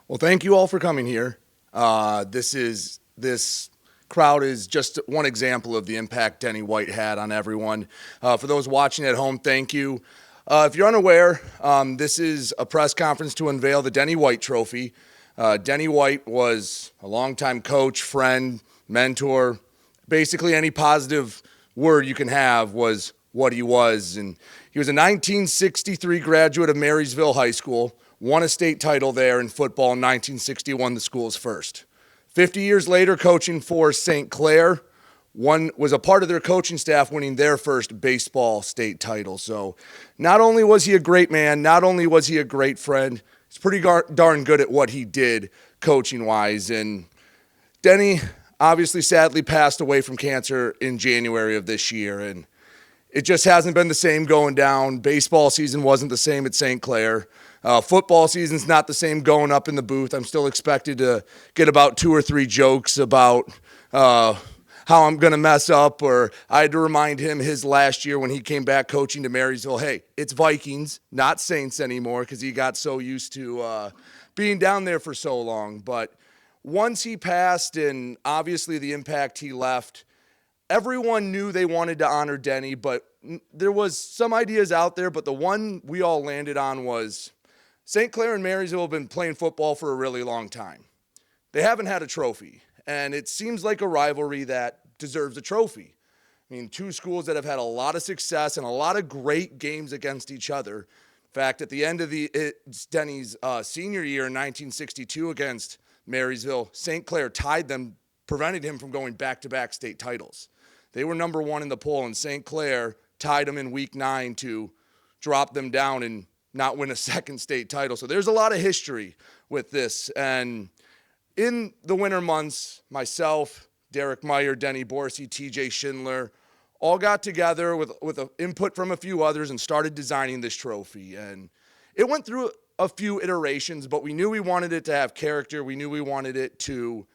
Well, thank you all for coming here. This crowd is just one example of the impact Denny White had on everyone. For those watching at home, thank you. If you're unaware, this is a press conference to unveil the Denny White Trophy. Denny White was a longtime coach, friend, mentor. Basically, any positive word you can have was what he was. And he was a 1963 graduate of Marysville High School, won a state title there in football in 1961, the school's first. 50 years later, coaching for St. Clair, was a part of their coaching staff winning their first baseball state title. So not only was he a great man, not only was he a great friend, he's pretty darn good at what he did coaching-wise. And Denny obviously sadly passed away from cancer in January of this year, and it just hasn't been the same going down. Baseball season wasn't the same at St. Clair. Football season's not the same going up in the booth. I'm still expected to get about 2 or 3 jokes about how I'm going to mess up, or I had to remind him his last year when he came back coaching to Marysville, hey, it's Vikings, not Saints anymore, because he got so used to being down there for so long. But once he passed, and obviously the impact he left, everyone knew they wanted to honor Denny, but there was some ideas out there, but the one we all landed on was St. Clair and Marysville have been playing football for a really long time. They haven't had a trophy, and it seems like a rivalry that deserves a trophy. I mean, 2 schools that have had a lot of success and a lot of great games against each other. In fact, at the end of Denny's senior year in 1962 against Marysville, St. Clair tied them, prevented him from going back-to-back state titles. They were number 1 in the poll, and St. Clair tied them in week 9 to drop them down and not win a second state title. So there's a lot of history with this. And in the winter months, myself, Derek Meyer, Denny Borsey, TJ Schindler, all got together with input from a few others and started designing this trophy. And it went through a few iterations, but we knew we wanted it to have character. We knew we wanted it to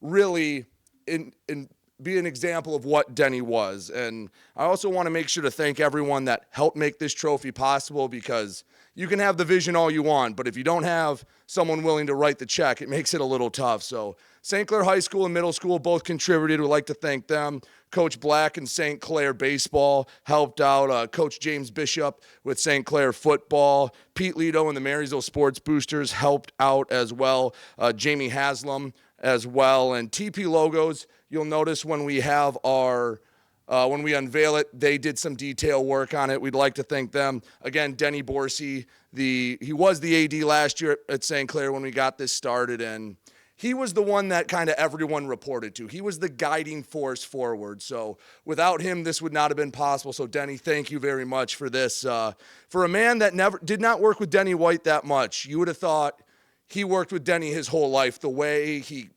really be an example of what Denny was. And I also want to make sure to thank everyone that helped make this trophy possible, because you can have the vision all you want, but if you don't have someone willing to write the check, it makes it a little tough. So St. Clair High School and Middle School both contributed. We'd like to thank them. Coach Black and St. Clair baseball helped out. Coach James Bishop with St. Clair football. Pete Lito and the Marysville Sports Boosters helped out as well. Jamie Haslam as well. And TP Logos, you'll notice when we have when we unveil it, they did some detail work on it. We'd like to thank them. Again, Denny Borsey, he was the AD last year at St. Clair when we got this started, and he was the one that kind of everyone reported to. He was the guiding force forward. So without him, this would not have been possible. So Denny, thank you very much for this. For a man that did not work with Denny White that much, you would have thought he worked with Denny his whole life. The way he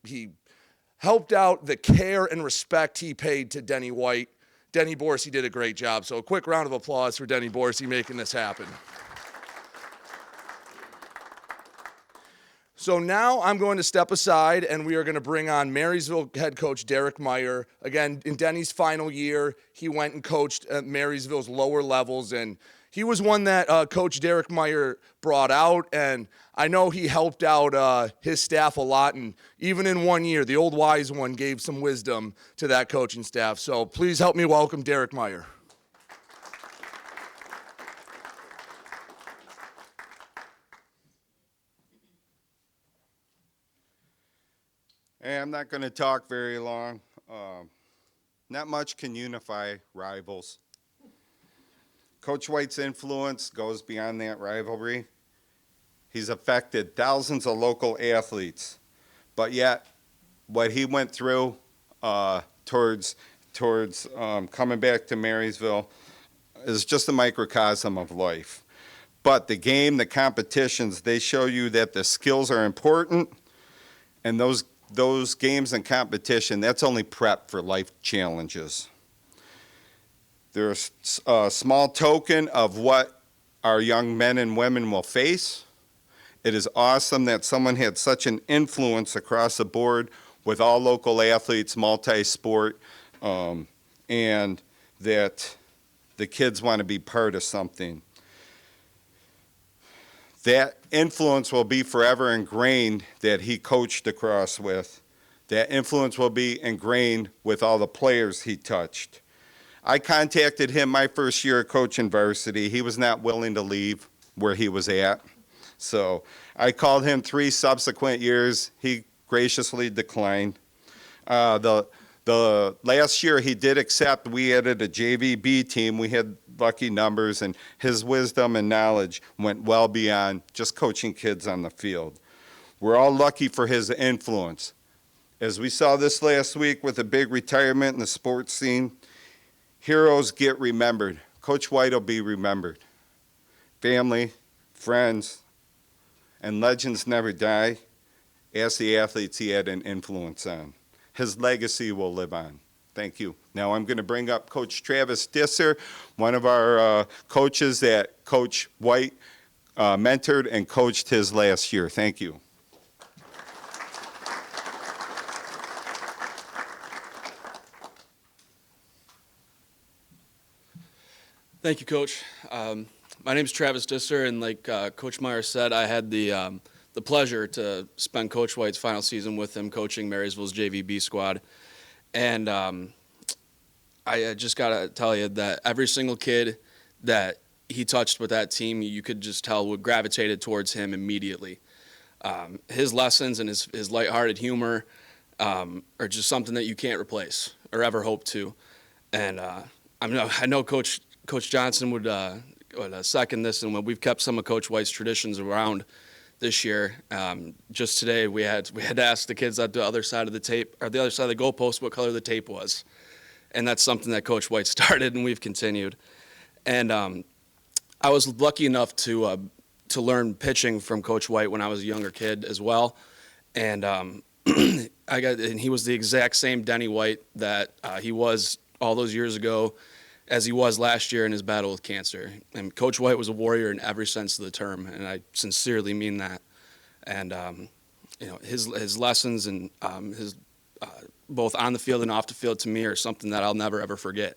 helped out, the care and respect he paid to Denny White. Denny Borsey did a great job. So a quick round of applause for Denny Borsey making this happen. So now I'm going to step aside, and we are going to bring on Marysville head coach Derek Meyer. Again, in Denny's final year, he went and coached at Marysville's lower levels, and he was one that Coach Derek Meyer brought out, and I know he helped out his staff a lot, and even in one year, the old wise one gave some wisdom to that coaching staff. So please help me welcome Derek Meyer. Hey, I'm not going to talk very long. Not much can unify rivals. Coach White's influence goes beyond that rivalry. He's affected thousands of local athletes, but yet what he went through towards coming back to Marysville is just a microcosm of life. But the game, the competitions, they show you that the skills are important, and those games and competition, that's only prep for life challenges. There's a small token of what our young men and women will face. It is awesome that someone had such an influence across the board with all local athletes, multi-sport, and that the kids want to be part of something. that influence will be forever ingrained that he coached across with. That influence will be ingrained with all the players he touched. I contacted him my first year of coaching varsity. He was not willing to leave where he was at. So I called him 3 subsequent years. He graciously declined. The last year he did accept. We added a JVB team. We had lucky numbers, and his wisdom and knowledge went well beyond just coaching kids on the field. We're all lucky for his influence. As we saw this last week with a big retirement in the sports scene, heroes get remembered. Coach White will be remembered. Family, friends, and legends never die. Ask the athletes he had an influence on. His legacy will live on. Thank you. Now I'm going to bring up Coach Travis Disser, one of our coaches that Coach White mentored and coached his last year. Thank you. Thank you, Coach. My name is Travis Disser, and like Coach Meyer said, I had the pleasure to spend Coach White's final season with him coaching Marysville's JVB squad. And I just got to tell you that every single kid that he touched with that team, you could just tell would gravitated towards him immediately. His lessons and his lighthearted humor are just something that you can't replace or ever hope to. And I know Coach Johnson would second this, and when we've kept some of Coach White's traditions around this year. Just today, we had to ask the kids at the other side of the tape, or the other side of the goalpost, what color the tape was, and that's something that Coach White started, and we've continued. And I was lucky enough to learn pitching from Coach White when I was a younger kid as well, and he was the exact same Denny White that he was all those years ago, as he was last year in his battle with cancer. And Coach White was a warrior in every sense of the term, and I sincerely mean that. And his lessons and his both on the field and off the field to me are something that I'll never ever forget.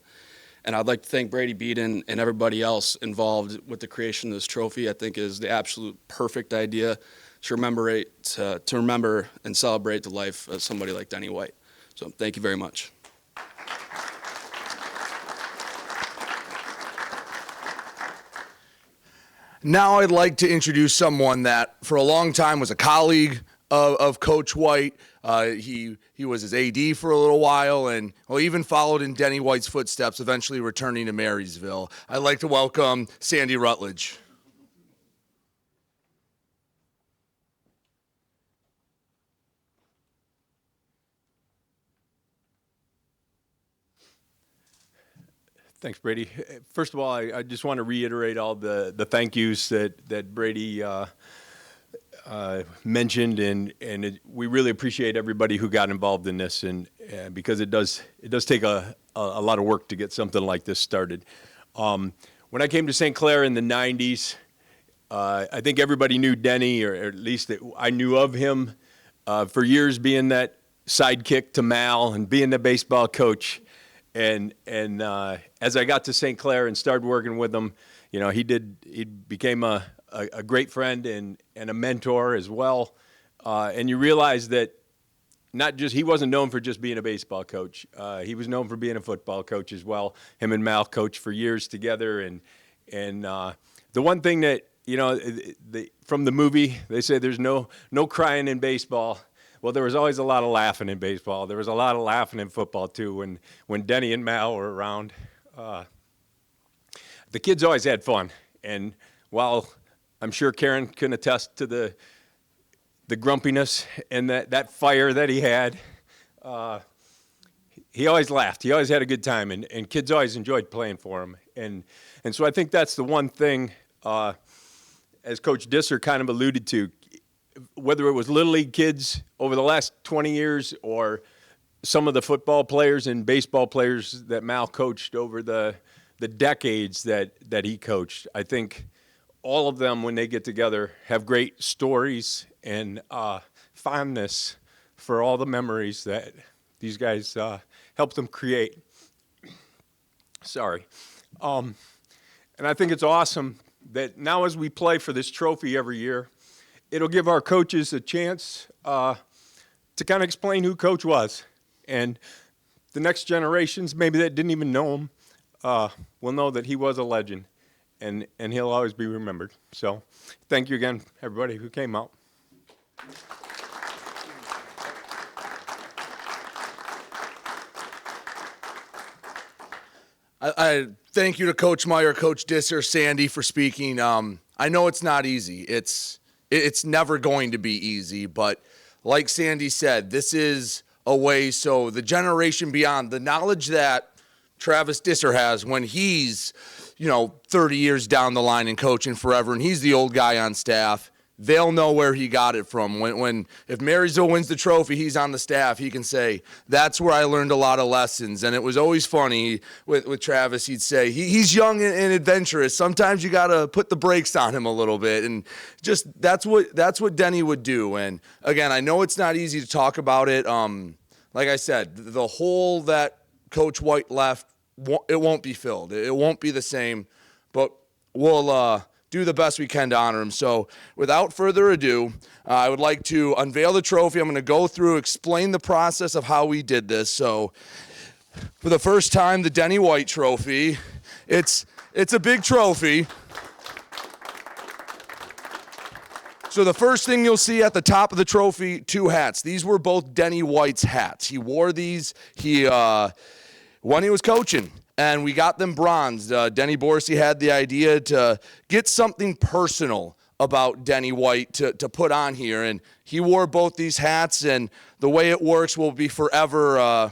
And I'd like to thank Brady Beaton and everybody else involved with the creation of this trophy. I think it is the absolute perfect idea to remember and celebrate the life of somebody like Denny White. So thank you very much. Now I'd like to introduce someone that for a long time was a colleague of Coach White. He was his AD for a little while, and even followed in Denny White's footsteps, eventually returning to Marysville. I'd like to welcome Sandy Rutledge. Thanks, Brady. First of all, I just want to reiterate all the thank yous that Brady mentioned, and we really appreciate everybody who got involved in this, and because it does take a lot of work to get something like this started. When I came to St. Clair in the 90s, I think everybody knew Denny, or at least I knew of him for years, being that sidekick to Mal and being the baseball coach. And as I got to St. Clair and started working with him, he became a great friend and a mentor as well. And you realize that he wasn't known for just being a baseball coach. He was known for being a football coach as well. Him and Mal coached for years together. And the one thing that, from the movie, they say there's no crying in baseball. Well, there was always a lot of laughing in baseball. There was a lot of laughing in football, too, when Denny and Mal were around. The kids always had fun. And while I'm sure Karen can attest to the grumpiness and that fire that he had, he always laughed. He always had a good time, and kids always enjoyed playing for him. And so I think that's the one thing, as Coach Disser kind of alluded to, whether it was Little League kids over the last 20 years or some of the football players and baseball players that Mal coached over the decades that he coached, I think all of them, when they get together, have great stories and fondness for all the memories that these guys helped them create. Sorry. And I think it's awesome that now as we play for this trophy every year, it'll give our coaches a chance to kind of explain who Coach was. And the next generations, maybe that didn't even know him, will know that he was a legend, and he'll always be remembered. So thank you again, everybody who came out. I thank you to Coach Meyer, Coach Disser, Sandy for speaking. I know it's not easy. It's never going to be easy, but like Sandy said, this is a way so the generation beyond, the knowledge that Travis Disser has when he's, 30 years down the line and coaching forever, and he's the old guy on staff, they'll know where he got it from. If Marysville wins the trophy, he's on the staff, he can say, that's where I learned a lot of lessons. And it was always funny with Travis. He'd say, he's young and adventurous. Sometimes you got to put the brakes on him a little bit. And just that's what Denny would do. And again, I know it's not easy to talk about it. Like I said, the hole that Coach White left, it won't be filled. It won't be the same, but we'll do the best we can to honor him. So without further ado, I would like to unveil the trophy. I'm going to go through, explain the process of how we did this. So for the first time, the Denny White trophy. It's a big trophy. So the first thing you'll see at the top of the trophy, 2 hats. These were both Denny White's hats. He wore these when he was coaching, and we got them bronzed. Denny Borsey had the idea to get something personal about Denny White to put on here, and he wore both these hats, and the way it works will be forever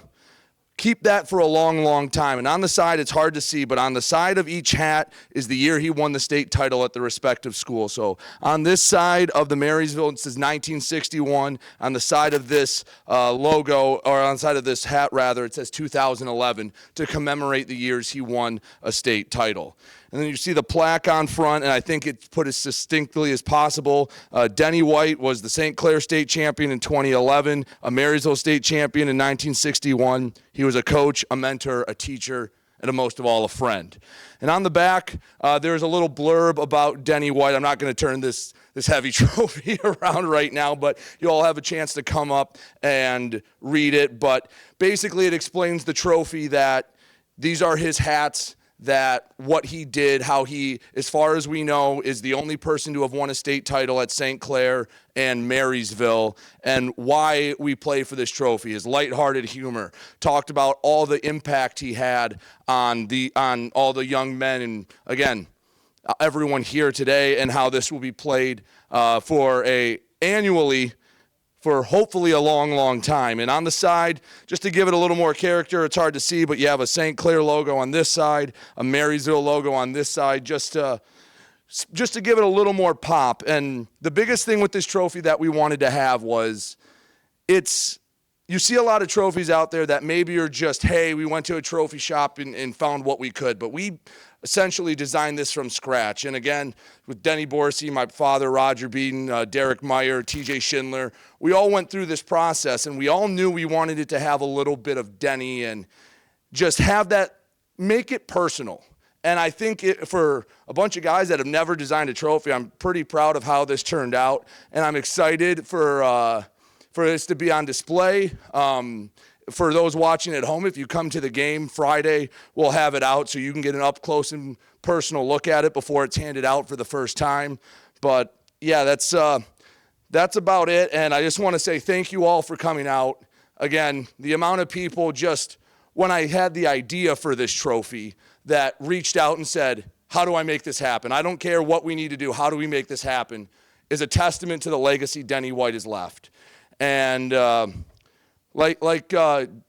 keep that for a long, long time. And on the side, it's hard to see, but on the side of each hat is the year he won the state title at the respective school. So on this side of the Marysville, it says 1961. On the side of this logo, or on the side of this hat, rather, it says 2011 to commemorate the years he won a state title. And then you see the plaque on front, and I think it's put as distinctly as possible. Denny White was the St. Clair State champion in 2011, a Marysville State champion in 1961. He was a coach, a mentor, a teacher, and most of all, a friend. And on the back, there's a little blurb about Denny White. I'm not going to turn this heavy trophy around right now, but you all have a chance to come up and read it. But basically, it explains the trophy, that these are his hats, that what he did, how he, as far as we know, is the only person to have won a state title at St. Clair and Marysville, and why we play for this trophy. His lighthearted humor, talked about all the impact he had on all the young men, and again, everyone here today, and how this will be played annually for hopefully a long, long time. And on the side, just to give it a little more character, it's hard to see, but you have a St. Clair logo on this side, a Marysville logo on this side, just to give it a little more pop. And the biggest thing with this trophy that we wanted to have was, you see a lot of trophies out there that maybe are just, hey, we went to a trophy shop and found what we could, but we essentially designed this from scratch. And again, with Denny Borsey, my father, Roger Beeden, Derek Meyer, TJ Schindler, we all went through this process, and we all knew we wanted it to have a little bit of Denny and just have that, make it personal. And I think for a bunch of guys that have never designed a trophy, I'm pretty proud of how this turned out, and I'm excited for this to be on display. For those watching at home, if you come to the game Friday, we'll have it out so you can get an up-close and personal look at it before it's handed out for the first time. But, yeah, that's about it, and I just want to say thank you all for coming out. Again, the amount of people just, when I had the idea for this trophy, that reached out and said, how do I make this happen? I don't care what we need to do. How do we make this happen? Is a testament to the legacy Denny White has left. And like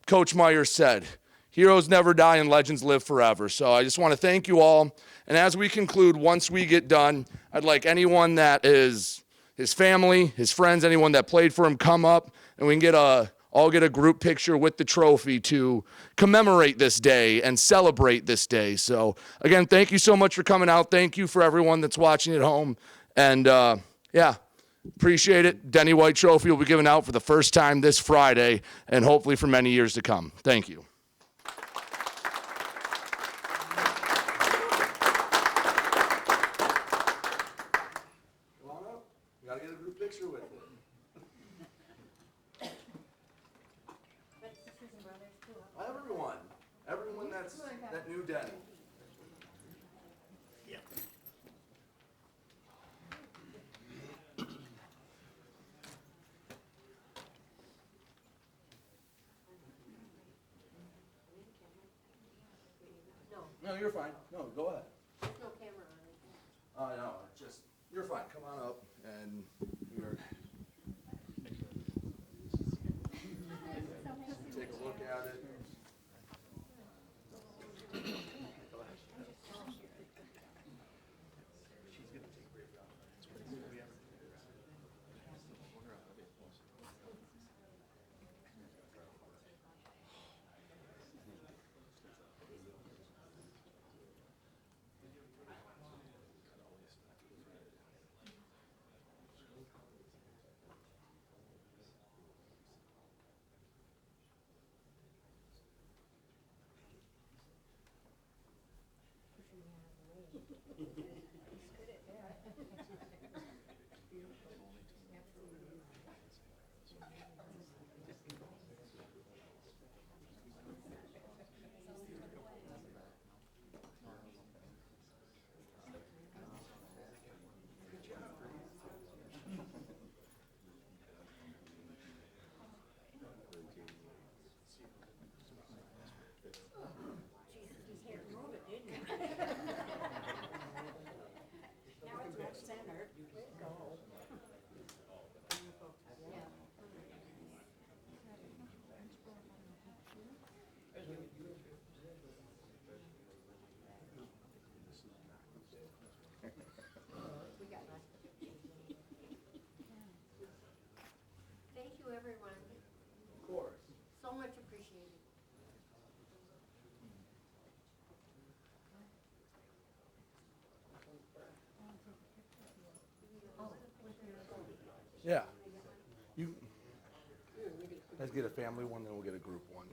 Coach Meyer said, heroes never die and legends live forever. So I just want to thank you all. And as we conclude, once we get done, I'd like anyone that is his family, his friends, anyone that played for him, come up, and we can all get a group picture with the trophy to commemorate this day and celebrate this day. So again, thank you so much for coming out. Thank you for everyone that's watching at home. And yeah. Appreciate it. Denny White Trophy will be given out for the first time this Friday, and hopefully for many years to come. Thank you. that's that new Denny. No, you're fine. No, go ahead. There's no camera on it. No, just, you're fine. Come on up and you're. Take a look at it. Jesus, you can't move it, didn't you? Now it's right center. Go. Yeah. We got lots of pictures. Thank you, everyone. Of course. So much appreciated. Yeah. You guys get a family one, then we'll get a group one.